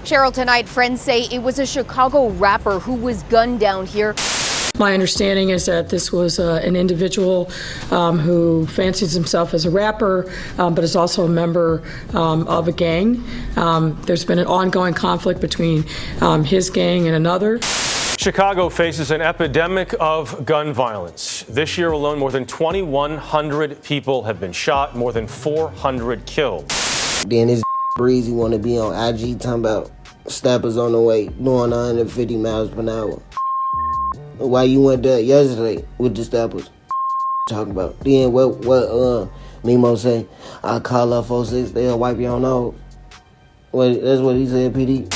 Cheryl, tonight, friends say it was a Chicago rapper who was gunned down here. My understanding is that this was an individual who fancies himself as a rapper, but is also a member of a gang. There's been an ongoing conflict between his gang and another. Chicago faces an epidemic of gun violence. This year alone, more than 2,100 people have been shot, more than 400 killed. Then this breezy want to be on IG talking about steppers on the way doing 150 miles per hour. Why you went there yesterday with the steppers? Talking about. Then what Mimo say? I call up 46, they'll wipe your nose. Wait, that's what he said, PD.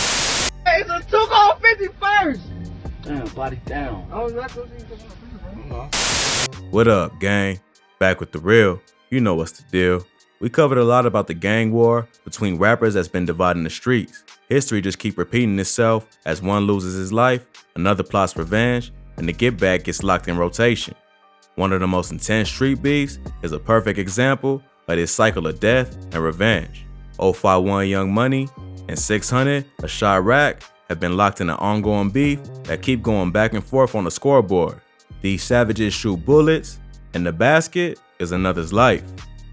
Hey, it's a 251st. Damn, body down. I was not supposed to. What up, gang? Back with the real. You know what's the deal. We covered a lot about the gang war between rappers that's been dividing the streets. History just keep repeating itself as one loses his life, another plots revenge, and the get back gets locked in rotation. One of the most intense street beefs is a perfect example of this cycle of death and revenge. 051 Young Money and 600 of Chiraq have been locked in an ongoing beef that keep going back and forth on the scoreboard. These savages shoot bullets, and the basket is another's life.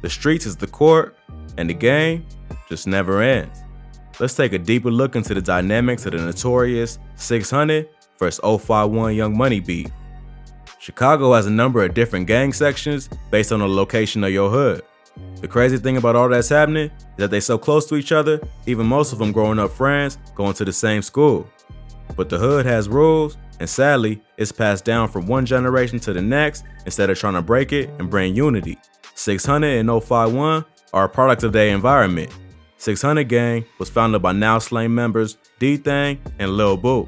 The streets is the court, and the game just never ends. Let's take a deeper look into the dynamics of the notorious 600 versus 051 Young Money beef. Chicago has a number of different gang sections based on the location of your hood. The crazy thing about all that's happening is that they're so close to each other, even most of them growing up friends, going to the same school. But the hood has rules, and sadly, it's passed down from one generation to the next instead of trying to break it and bring unity. 600 and 051 are a product of their environment. 600 gang was founded by now slain members D-Thang and Lil Boo.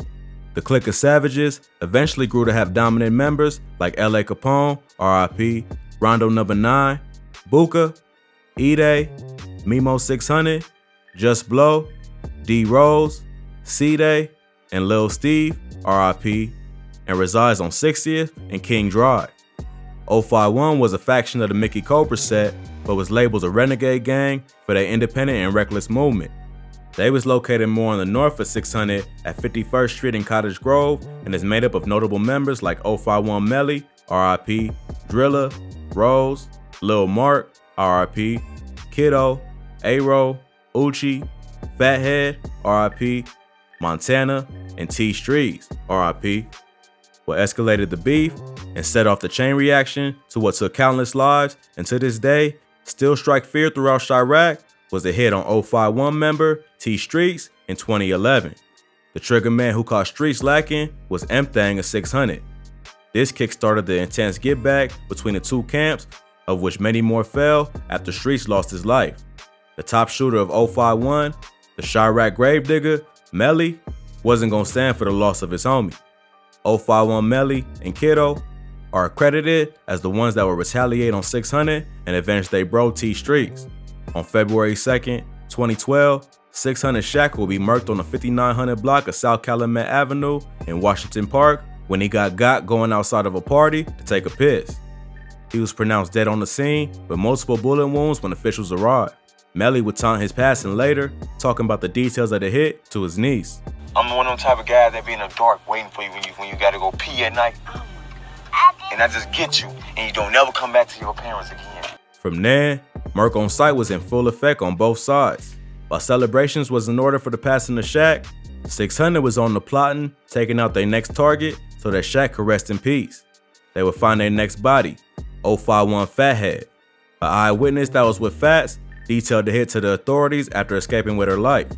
The clique of savages eventually grew to have dominant members like L.A. Capone, R.I.P., Rondo Number 9, Buka, E-Day, Mimo 600, Just Blow, D.Rose, C-Day, and Lil Steve, R.I.P., and resides on 60th and King Drive. 051 was a faction of the Mickey Cobra set, but was labeled a renegade gang for their independent and reckless movement. They was located more on the north of 600 at 51st Street in Cottage Grove and is made up of notable members like 051 Melly, R.I.P., Drilla, Rose, Lil Mark, R.I.P., Kiddo, A-Ro, Uchi, Fathead, R.I.P., Montana, and T-Streez, R.I.P. What escalated the beef and set off the chain reaction to what took countless lives and to this day still strike fear throughout Chiraq was a hit on 051 member T-Streez in 2011. The trigger man who caught Streets lacking was M-Thang of 600. This kickstarted the intense get back between the two camps, of which many more fell after Streets lost his life. The top shooter of 051, the Chiraq gravedigger, Melly, wasn't gonna stand for the loss of his homie. 051 Melly and Kiddo are credited as the ones that would retaliate on 600 and avenge their bro T-Streez. On February 2nd, 2012, 600 Shaq will be murked on the 5900 block of South Calumet Avenue in Washington Park when he got going outside of a party to take a piss. He was pronounced dead on the scene with multiple bullet wounds when officials arrived. Melly would taunt his passing later, talking about the details of the hit to his niece. I'm one of them type of guys that be in the dark waiting for you when you gotta go pee at night. And I just get you, and you don't never come back to your parents again. From there, murk on sight was in full effect on both sides. While celebrations was in order for the passing of Shaq, 600 was on the plotting, taking out their next target so that Shaq could rest in peace. They would find their next body, 051 Fathead. An eyewitness that was with Fats detailed the hit to the authorities after escaping with her life.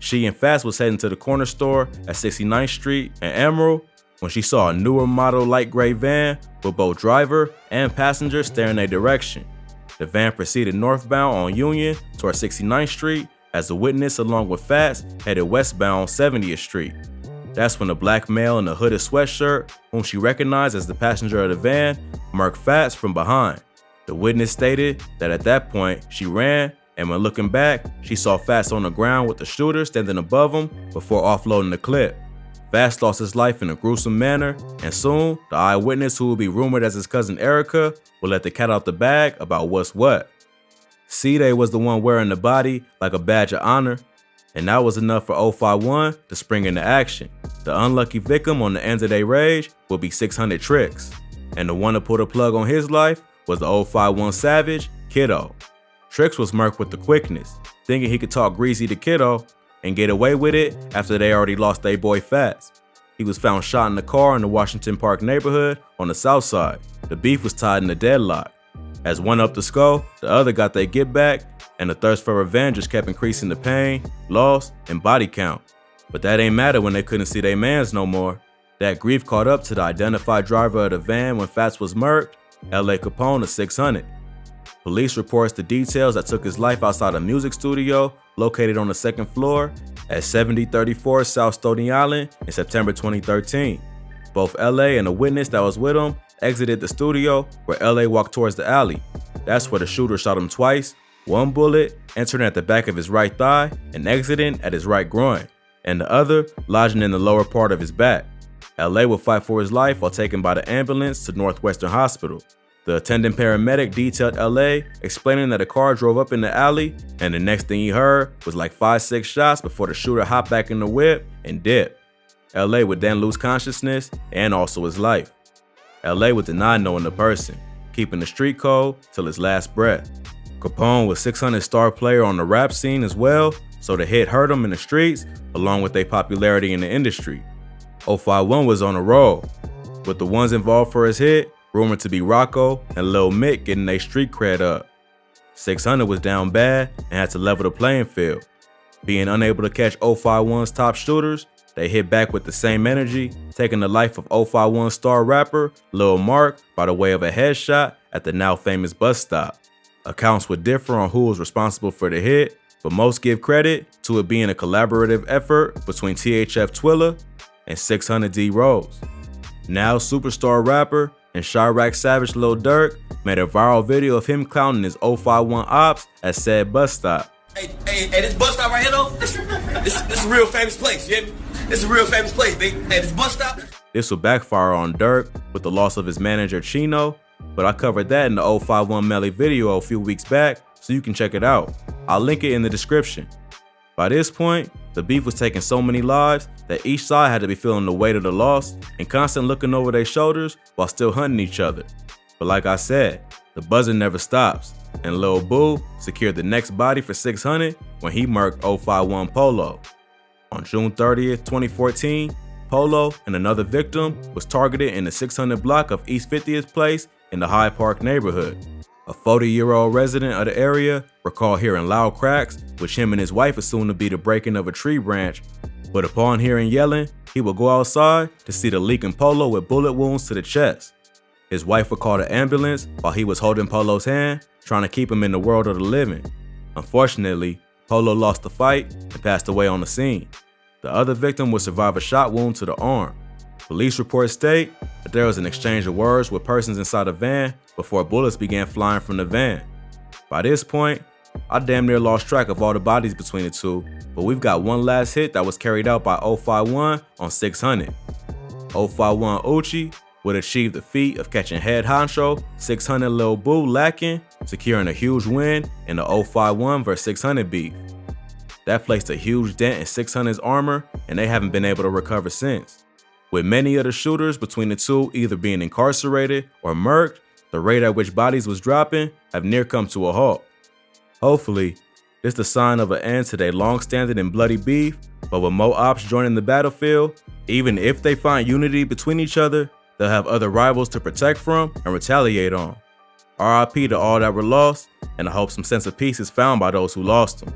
She and Fats was heading to the corner store at 69th Street and Emerald when she saw a newer model light gray van with both driver and passenger staring their direction. The van proceeded northbound on Union toward 69th Street as the witness along with Fats headed westbound on 70th Street. That's when a black male in a hooded sweatshirt, whom she recognized as the passenger of the van, murked Fats from behind. The witness stated that at that point she ran, and when looking back, she saw Fats on the ground with the shooter standing above him before offloading the clip. Fats lost his life in a gruesome manner, and soon, the eyewitness, who would be rumored as his cousin Erica, will let the cat out the bag about what's what. C-Day was the one wearing the body like a badge of honor. And that was enough for 051 to spring into action. The unlucky victim on the end of their rage would be 600 Tricks. And the one to pull the plug on his life was the 051 Savage, Kiddo. Tricks was murked with the quickness, thinking he could talk greasy to Kiddo and get away with it after they already lost their boy Fats. He was found shot in the car in the Washington Park neighborhood on the south side. The beef was tied in a deadlock. As one up the skull, the other got their get back, and the thirst for revenge just kept increasing the pain, loss, and body count. But that ain't matter when they couldn't see their mans no more. That grief caught up to the identified driver of the van when Fats was murked, L.A. Capone of 600. Police reports the details that took his life outside a music studio located on the second floor at 7034 South Stony Island in September 2013. Both L.A. and a witness that was with him exited the studio, where L.A. walked towards the alley. That's where the shooter shot him twice, one bullet entering at the back of his right thigh and exiting at his right groin, and the other lodging in the lower part of his back. L.A. would fight for his life while taken by the ambulance to Northwestern Hospital. The attending paramedic detailed L.A., explaining that a car drove up in the alley, and the next thing he heard was like 5-6 shots before the shooter hopped back in the whip and dipped. L.A. would then lose consciousness and also his life. L.A. would deny knowing the person, keeping the street code till his last breath. Capone was 600 star player on the rap scene as well, so the hit hurt him in the streets along with their popularity in the industry. 051 was on a roll, with the ones involved for his hit rumored to be Rocco and Lil Mick getting their street cred up. 600 was down bad and had to level the playing field. Being unable to catch 051's top shooters, they hit back with the same energy, taking the life of 051 star rapper Lil Mark by the way of a headshot at the now famous bus stop. Accounts would differ on who was responsible for the hit, but most give credit to it being a collaborative effort between THF Twilla and 600 d.rose. Now superstar rapper and Chiraq Savage Lil Durk made a viral video of him clowning his 051 ops at said bus stop. Hey, this bus stop right here though, this a real famous place, you hear me? This is a real famous place, baby. Hey, this bus stop. This would backfire on Durk with the loss of his manager Chino, but I covered that in the 051 Melly video a few weeks back, so you can check it out. I'll link it in the description. By this point, the beef was taking so many lives that each side had to be feeling the weight of the loss and constantly looking over their shoulders while still hunting each other. But like I said, the buzzing never stops, and Lil Boo secured the next body for 600 when he murked 051 Polo. On June 30th, 2014, Polo and another victim was targeted in the 600 block of East 50th Place in the Hyde Park neighborhood. A 40-year-old resident of the area recalled hearing loud cracks, which him and his wife assumed to be the breaking of a tree branch, but upon hearing yelling, he would go outside to see the leaking Polo with bullet wounds to the chest. His wife would call the ambulance while he was holding Polo's hand, trying to keep him in the world of the living. Unfortunately, Polo lost the fight and passed away on the scene. The other victim would survive a shot wound to the arm. Police reports state that there was an exchange of words with persons inside the van before bullets began flying from the van. By this point, I damn near lost track of all the bodies between the two, but we've got one last hit that was carried out by 051 on 600. 051 Uchi would achieve the feat of catching head honcho 600 Lil Boo lacking, securing a huge win in the 051 vs 600 beef. That placed a huge dent in 600's armor, and they haven't been able to recover since. With many of the shooters between the two either being incarcerated or murked, the rate at which bodies was dropping have near come to a halt. Hopefully, this the sign of an end to their long-standing and bloody beef, but with more ops joining the battlefield, even if they find unity between each other, they'll have other rivals to protect from and retaliate on. RIP to all that were lost, and I hope some sense of peace is found by those who lost them.